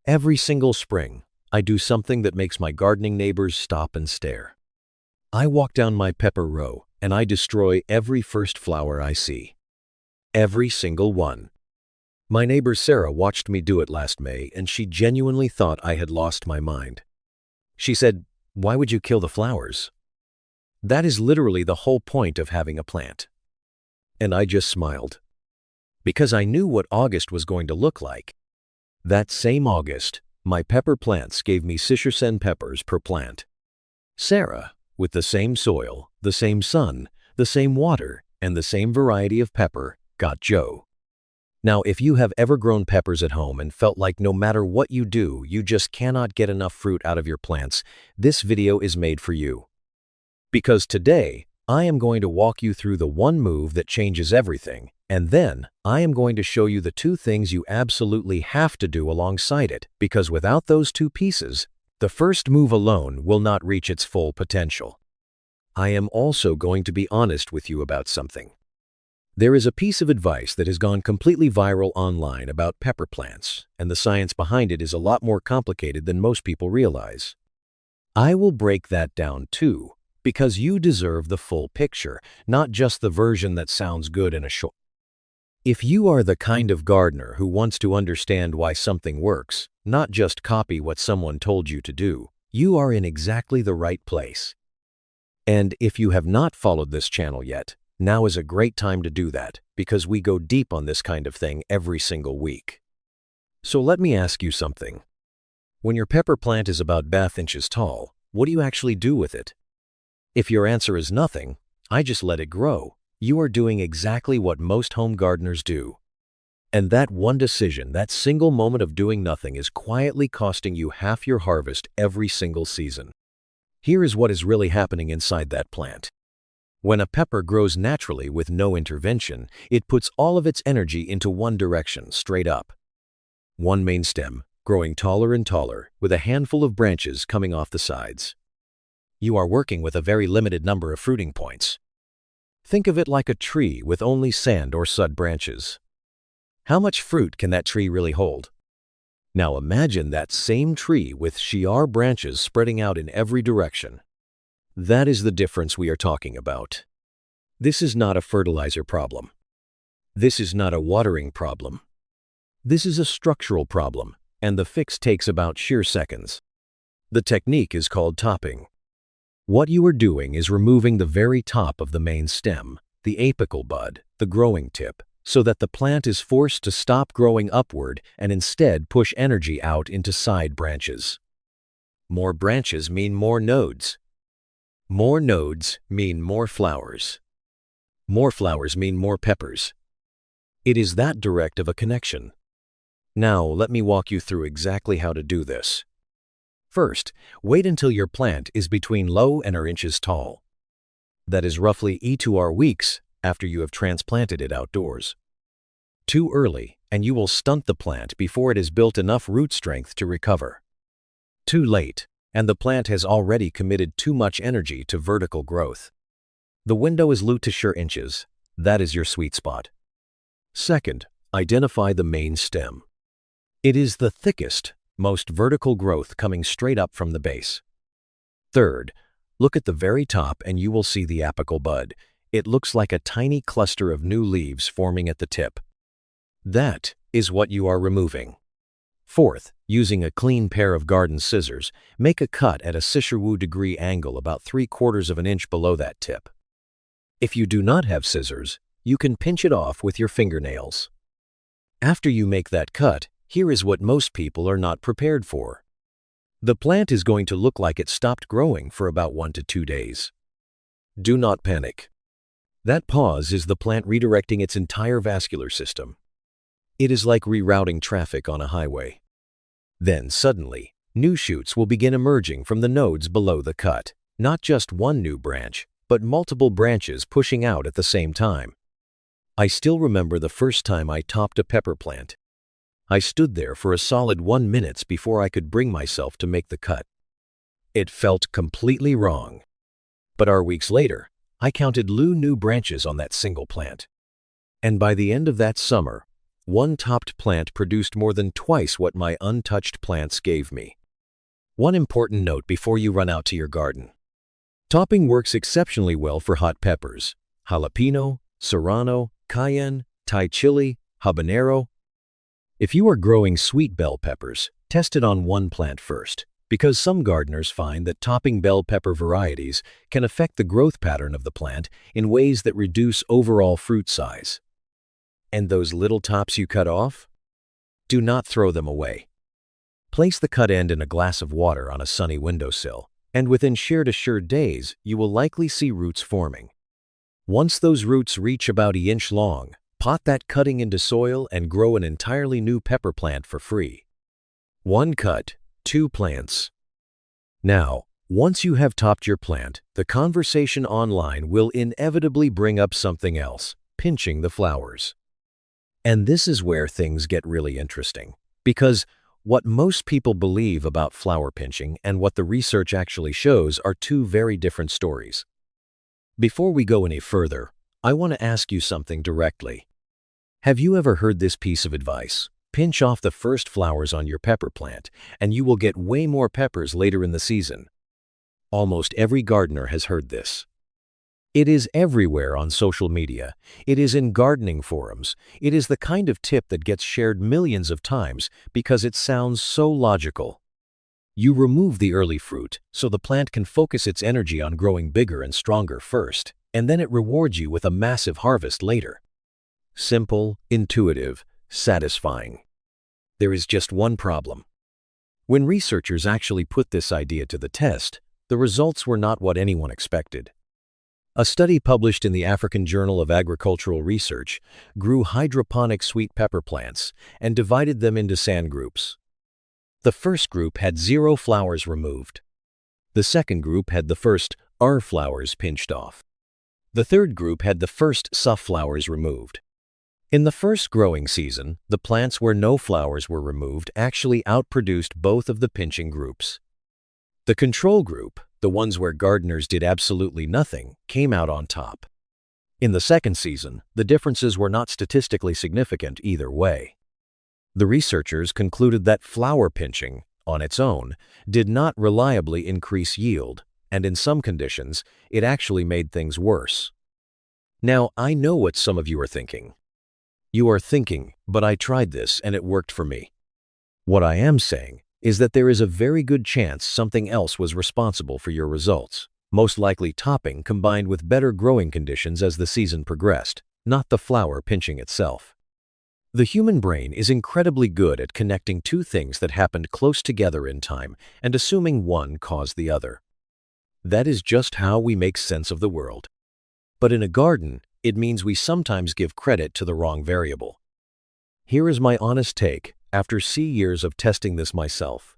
Every single spring, I do something that makes my gardening neighbors stop and stare. I walk down my pepper row and I destroy every first flower I see. Every single one. My neighbor Sarah watched me do it last May and she genuinely thought I had lost my mind. She said, "Why would you kill the flowers?" That is literally the whole point of having a plant. And I just smiled. Because I knew what August was going to look like. That same August, my pepper plants gave me citrusine peppers per plant. Sarah, with the same soil, the same sun, the same water, and the same variety of pepper, got Joe. Now, if you have ever grown peppers at home and felt like no matter what you do, you just cannot get enough fruit out of your plants, this video is made for you. Because today, I am going to walk you through the one move that changes everything, and then I am going to show you the two things you absolutely have to do alongside it, because without those two pieces, the first move alone will not reach its full potential. I am also going to be honest with you about something. There is a piece of advice that has gone completely viral online about pepper plants, and the science behind it is a lot more complicated than most people realize. I will break that down too, because you deserve the full picture, not just the version that sounds good in a short. If you are the kind of gardener who wants to understand why something works, not just copy what someone told you to do, you are in exactly the right place. And if you have not followed this channel yet, now is a great time to do that, because we go deep on this kind of thing every single week. So let me ask you something. When your pepper plant is about 1/2 inches tall, what do you actually do with it? If your answer is nothing, I just let it grow. You are doing exactly what most home gardeners do. And that one decision, that single moment of doing nothing, is quietly costing you half your harvest every single season. Here is what is really happening inside that plant. When a pepper grows naturally with no intervention, it puts all of its energy into one direction, straight up. One main stem, growing taller and taller, with a handful of branches coming off the sides. You are working with a very limited number of fruiting points. Think of it like a tree with only sand or sud branches. How much fruit can that tree really hold? Now imagine that same tree with sheer branches spreading out in every direction. That is the difference we are talking about. This is not a fertilizer problem. This is not a watering problem. This is a structural problem, and the fix takes about sheer seconds. The technique is called topping. What you are doing is removing the very top of the main stem, the apical bud, the growing tip, so that the plant is forced to stop growing upward and instead push energy out into side branches. More branches mean more nodes. More nodes mean more flowers. More flowers mean more peppers. It is that direct of a connection. Now, let me walk you through exactly how to do this. First, wait until your plant is between low and inches tall. That is roughly E2R weeks after you have transplanted it outdoors. Too early, and you will stunt the plant before it has built enough root strength to recover. Too late, and the plant has already committed too much energy to vertical growth. The window is low to inches. That is your sweet spot. Second, identify the main stem. It is the thickest, most vertical growth coming straight up from the base. Third, look at the very top and you will see the apical bud. It looks like a tiny cluster of new leaves forming at the tip. That is what you are removing. Fourth, using a clean pair of garden scissors, make a cut at a 60° angle about 3/4 of an inch below that tip. If you do not have scissors, you can pinch it off with your fingernails. After you make that cut, here is what most people are not prepared for. The plant is going to look like it stopped growing for about 1 to 2 days. Do not panic. That pause is the plant redirecting its entire vascular system. It is like rerouting traffic on a highway. Then suddenly, new shoots will begin emerging from the nodes below the cut. Not just one new branch, but multiple branches pushing out at the same time. I still remember the first time I topped a pepper plant. I stood there for a solid 1 minute before I could bring myself to make the cut. It felt completely wrong. But weeks later, I counted new branches on that single plant. And by the end of that summer, One topped plant produced more than twice what my untouched plants gave me. One important note before you run out to your garden. Topping works exceptionally well for hot peppers, jalapeno, serrano, cayenne, Thai chili, habanero. If you are growing sweet bell peppers, test it on one plant first, because some gardeners find that topping bell pepper varieties can affect the growth pattern of the plant in ways that reduce overall fruit size. And those little tops you cut off? Do not throw them away. Place the cut end in a glass of water on a sunny windowsill, and within assured days, you will likely see roots forming. Once those roots reach about an inch long, pot that cutting into soil and grow an entirely new pepper plant for free. One cut, two plants. Now, once you have topped your plant, the conversation online will inevitably bring up something else, pinching the flowers. And this is where things get really interesting, because what most people believe about flower pinching and what the research actually shows are two very different stories. Before we go any further, I want to ask you something directly. Have you ever heard this piece of advice? Pinch off the first flowers on your pepper plant, and you will get way more peppers later in the season. Almost every gardener has heard this. It is everywhere on social media. It is in gardening forums. It is the kind of tip that gets shared millions of times because it sounds so logical. You remove the early fruit so the plant can focus its energy on growing bigger and stronger first, and then it rewards you with a massive harvest later. Simple, intuitive, satisfying. There is just one problem. When researchers actually put this idea to the test, the results were not what anyone expected. A study published in the African Journal of Agricultural Research grew hydroponic sweet pepper plants and divided them into sand groups. The first group had 0 flowers removed. The second group had the first R flowers pinched off. The third group had the first SUF flowers removed. In the first growing season, the plants where no flowers were removed actually outproduced both of the pinching groups. The control group, the ones where gardeners did absolutely nothing, came out on top. In the second season, the differences were not statistically significant either way. The researchers concluded that flower pinching, on its own, did not reliably increase yield, and in some conditions, it actually made things worse. Now, I know what some of you are thinking. You are thinking, but I tried this and it worked for me. What I am saying is that there is a very good chance something else was responsible for your results, most likely topping combined with better growing conditions as the season progressed, not the flower pinching itself. The human brain is incredibly good at connecting two things that happened close together in time and assuming one caused the other. That is just how we make sense of the world. But in a garden, it means we sometimes give credit to the wrong variable. Here is my honest take. After years of testing this myself,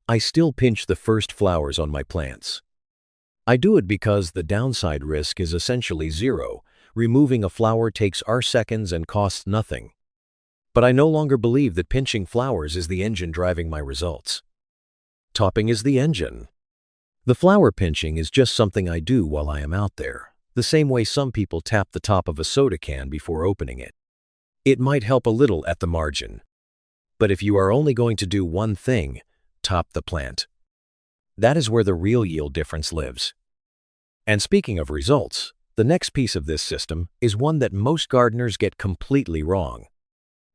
I still pinch the first flowers on my plants. I do it because the downside risk is essentially 0. Removing a flower takes seconds and costs nothing. But I no longer believe that pinching flowers is the engine driving my results. Topping is the engine. The flower pinching is just something I do while I am out there, the same way some people tap the top of a soda can before opening it. It might help a little at the margin. But if you are only going to do one thing, top the plant. That is where the real yield difference lives. And speaking of results, the next piece of this system is one that most gardeners get completely wrong.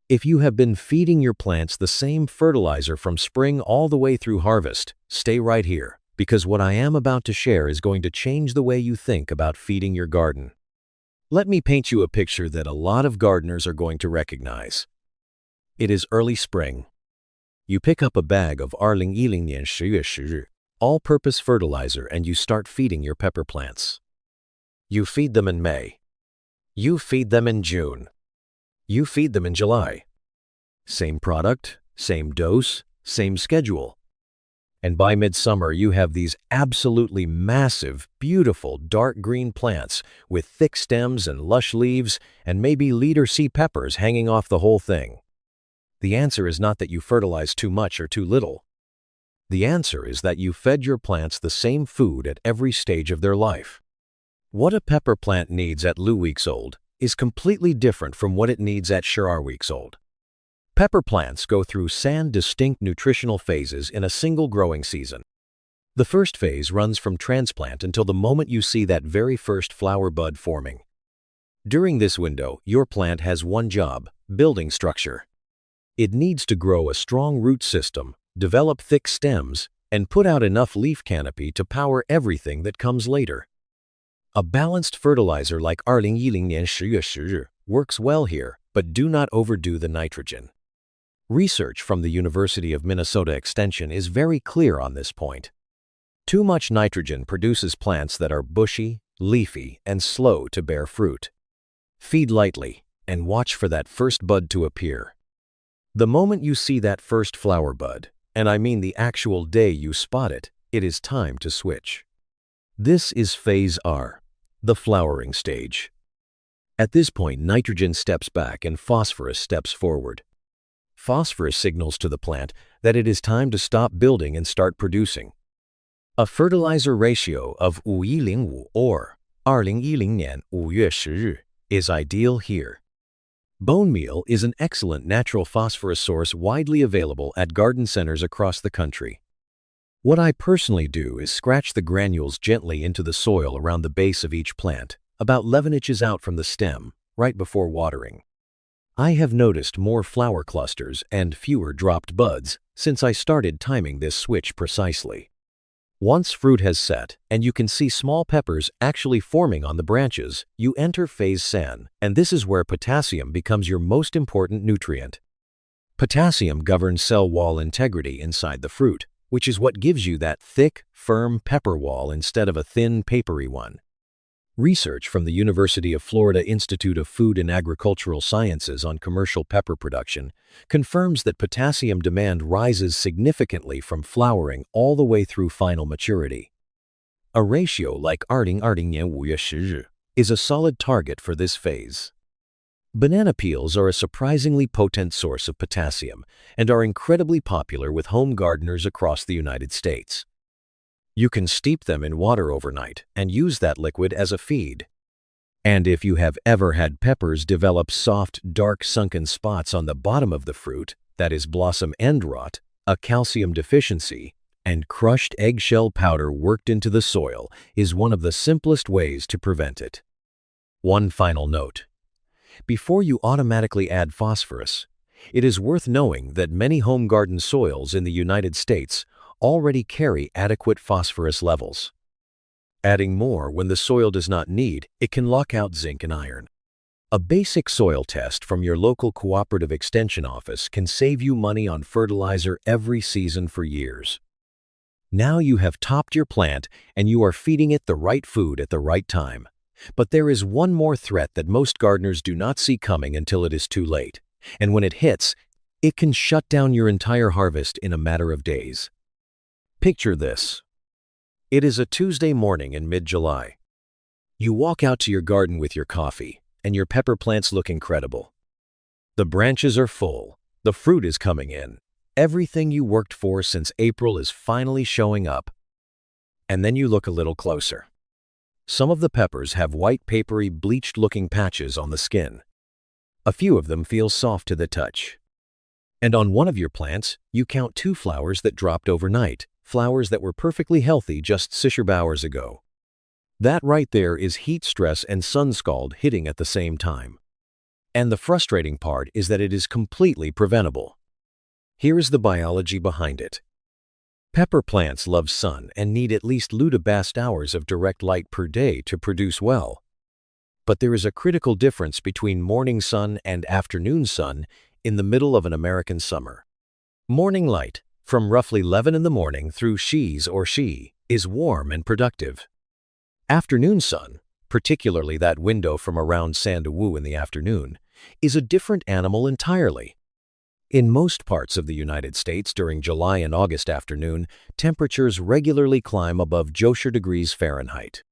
If you have been feeding your plants the same fertilizer from spring all the way through harvest, stay right here, because what I am about to share is going to change the way you think about feeding your garden. Let me paint you a picture that a lot of gardeners are going to recognize. It is early spring. You pick up a bag of 2010年10月10日 all-purpose fertilizer and you start feeding your pepper plants. You feed them in May. You feed them in June. You feed them in July. Same product, same dose, same schedule. And by midsummer, you have these absolutely massive, beautiful dark green plants with thick stems and lush leaves and maybe leader C peppers hanging off the whole thing. The answer is not that you fertilize too much or too little. The answer is that you fed your plants the same food at every stage of their life. What a pepper plant needs at 2 weeks old is completely different from what it needs at 12 weeks old. Pepper plants go through distinct nutritional phases in a single growing season. The first phase runs from transplant until the moment you see that very first flower bud forming. During this window, your plant has one job: building structure. It needs to grow a strong root system, develop thick stems, and put out enough leaf canopy to power everything that comes later. A balanced fertilizer like 2010年10月10日 works well here, but do not overdo the nitrogen. Research from the University of Minnesota Extension is very clear on this point. Too much nitrogen produces plants that are bushy, leafy, and slow to bear fruit. Feed lightly, and watch for that first bud to appear. The moment you see that first flower bud, and I mean the actual day you spot it, it is time to switch. This is phase R, the flowering stage. At this point, nitrogen steps back and phosphorus steps forward. Phosphorus signals to the plant that it is time to stop building and start producing. A fertilizer ratio of 5105 or 2010年5月10日 is ideal here. Bone meal is an excellent natural phosphorus source widely available at garden centers across the country. What I personally do is scratch the granules gently into the soil around the base of each plant, about 11 inches out from the stem, right before watering. I have noticed more flower clusters and fewer dropped buds since I started timing this switch precisely. Once fruit has set and you can see small peppers actually forming on the branches, you enter phase SAN, and this is where potassium becomes your most important nutrient. Potassium governs cell wall integrity inside the fruit, which is what gives you that thick, firm pepper wall instead of a thin, papery one. Research from the University of Florida Institute of Food and Agricultural Sciences on commercial pepper production confirms that potassium demand rises significantly from flowering all the way through final maturity. A ratio like 2010年5月10日 is a solid target for this phase. Banana peels are a surprisingly potent source of potassium and are incredibly popular with home gardeners across the United States. You can steep them in water overnight and use that liquid as a feed. And if you have ever had peppers develop soft, dark, sunken spots on the bottom of the fruit, that is blossom end rot, a calcium deficiency, and crushed eggshell powder worked into the soil is one of the simplest ways to prevent it. One final note. Before you automatically add phosphorus, it is worth knowing that many home garden soils in the United States already carry adequate phosphorus levels. Adding more when the soil does not need it can lock out zinc and iron. A basic soil test from your local cooperative extension office can save you money on fertilizer every season for years. Now you have topped your plant and you are feeding it the right food at the right time. But there is one more threat that most gardeners do not see coming until it is too late. And when it hits, it can shut down your entire harvest in a matter of days. Picture this. It is a Tuesday morning in mid-July. You walk out to your garden with your coffee, and your pepper plants look incredible. The branches are full, the fruit is coming in, everything you worked for since April is finally showing up. And then you look a little closer. Some of the peppers have white, papery, bleached-looking patches on the skin. A few of them feel soft to the touch. And on one of your plants, you count 2 flowers that dropped overnight. Flowers that were perfectly healthy just 6 hours ago. That right there is heat stress and sun scald hitting at the same time. And the frustrating part is that it is completely preventable. Here is the biology behind it. Pepper plants love sun and need at least lutibast hours of direct light per day to produce well. But there is a critical difference between morning sun and afternoon sun in the middle of an American summer. Morning light, from roughly 11 in the morning through she, is warm and productive. Afternoon sun, particularly that window from around Sandawu in the afternoon, is a different animal entirely. In most parts of the United States during July and August afternoon, temperatures regularly climb above 0 degrees Fahrenheit.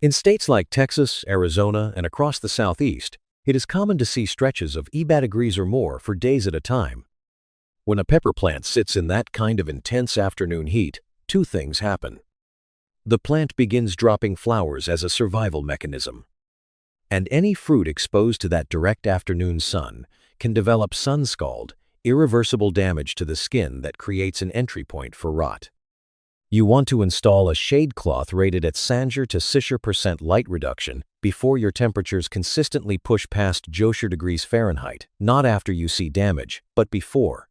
In states like Texas, Arizona, and across the Southeast, it is common to see stretches of 80 degrees or more for days at a time. When a pepper plant sits in that kind of intense afternoon heat, 2 things happen. The plant begins dropping flowers as a survival mechanism. And any fruit exposed to that direct afternoon sun can develop sun scald, irreversible damage to the skin that creates an entry point for rot. You want to install a shade cloth rated at 60% light reduction before your temperatures consistently push past 0 degrees Fahrenheit, not after you see damage, but before.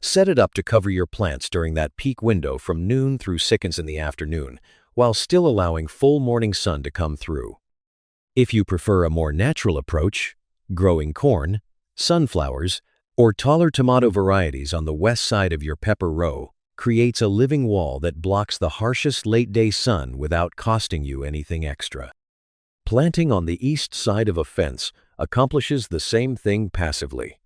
Set it up to cover your plants during that peak window from noon through 6 in the afternoon, while still allowing full morning sun to come through. If you prefer a more natural approach, growing corn, sunflowers, or taller tomato varieties on the west side of your pepper row creates a living wall that blocks the harshest late-day sun without costing you anything extra. Planting on the east side of a fence accomplishes the same thing passively.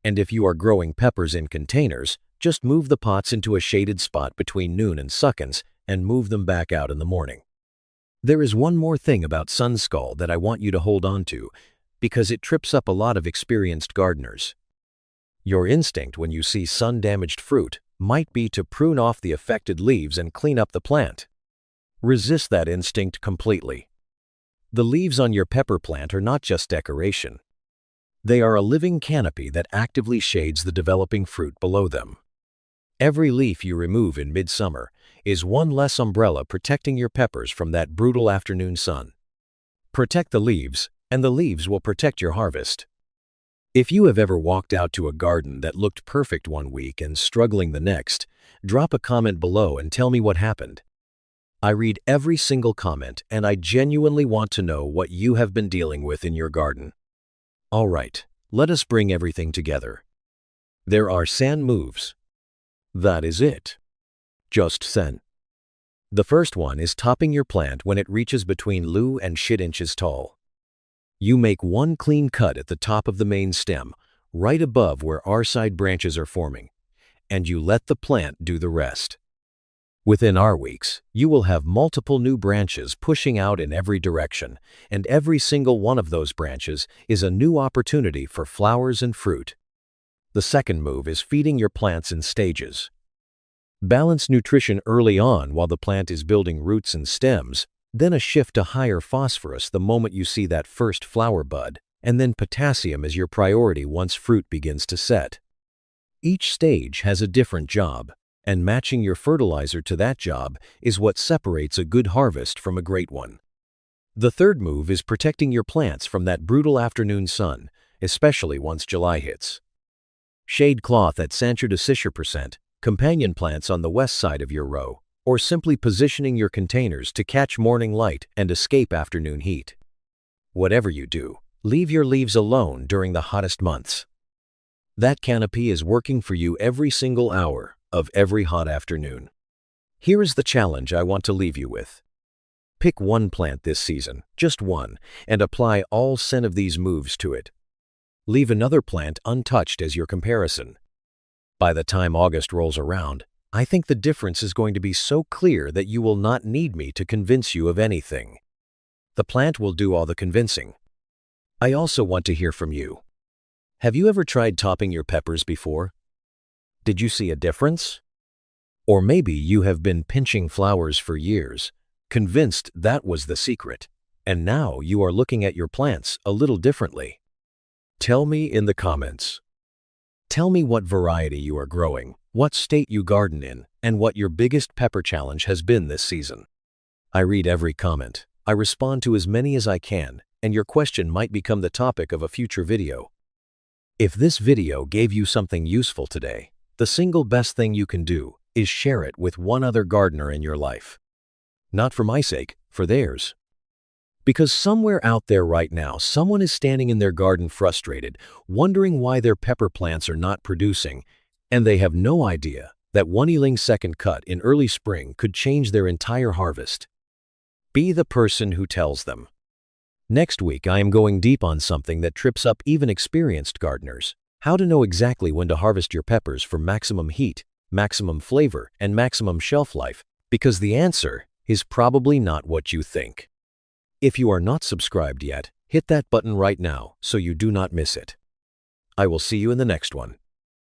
And if you are growing peppers in containers, just move the pots into a shaded spot between noon and suckins and move them back out in the morning. There is one more thing about sun scald that I want you to hold on to, because it trips up a lot of experienced gardeners. Your instinct when you see sun-damaged fruit might be to prune off the affected leaves and clean up the plant. Resist that instinct completely. The leaves on your pepper plant are not just decoration. They are a living canopy that actively shades the developing fruit below them. Every leaf you remove in midsummer is one less umbrella protecting your peppers from that brutal afternoon sun. Protect the leaves, and the leaves will protect your harvest. If you have ever walked out to a garden that looked perfect one week and struggling the next, drop a comment below and tell me what happened. I read every single comment, and I genuinely want to know what you have been dealing with in your garden. All right, let us bring everything together. There are 10 moves. That is it. Just 10. The first one is topping your plant when it reaches between 2 and 6 inches tall. You make one clean cut at the top of the main stem, right above where our side branches are forming, and you let the plant do the rest. Within our weeks, you will have multiple new branches pushing out in every direction, and every single one of those branches is a new opportunity for flowers and fruit. The second move is feeding your plants in stages. Balance nutrition early on while the plant is building roots and stems, then a shift to higher phosphorus the moment you see that first flower bud, and then potassium as your priority once fruit begins to set. Each stage has a different job, and matching your fertilizer to that job is what separates a good harvest from a great one. The third move is protecting your plants from that brutal afternoon sun, especially once July hits. Shade cloth at 60%, companion plants on the west side of your row, or simply positioning your containers to catch morning light and escape afternoon heat. Whatever you do, leave your leaves alone during the hottest months. That canopy is working for you every single hour of every hot afternoon. Here is the challenge I want to leave you with. Pick one plant this season, just one, and apply all 10 of these moves to it. Leave another plant untouched as your comparison. By the time August rolls around, I think the difference is going to be so clear that you will not need me to convince you of anything. The plant will do all the convincing. I also want to hear from you. Have you ever tried topping your peppers before? Did you see a difference? Or maybe you have been pinching flowers for years, convinced that was the secret, and now you are looking at your plants a little differently. Tell me in the comments. Tell me what variety you are growing, what state you garden in, and what your biggest pepper challenge has been this season. I read every comment. I respond to as many as I can, and your question might become the topic of a future video. If this video gave you something useful today, the single best thing you can do is share it with one other gardener in your life. Not for my sake, for theirs. Because somewhere out there right now, someone is standing in their garden frustrated, wondering why their pepper plants are not producing, and they have no idea that one Ealing second cut in early spring could change their entire harvest. Be the person who tells them. Next week, I am going deep on something that trips up even experienced gardeners: how to know exactly when to harvest your peppers for maximum heat, maximum flavor, and maximum shelf life, because the answer is probably not what you think. If you are not subscribed yet, hit that button right now so you do not miss it. I will see you in the next one.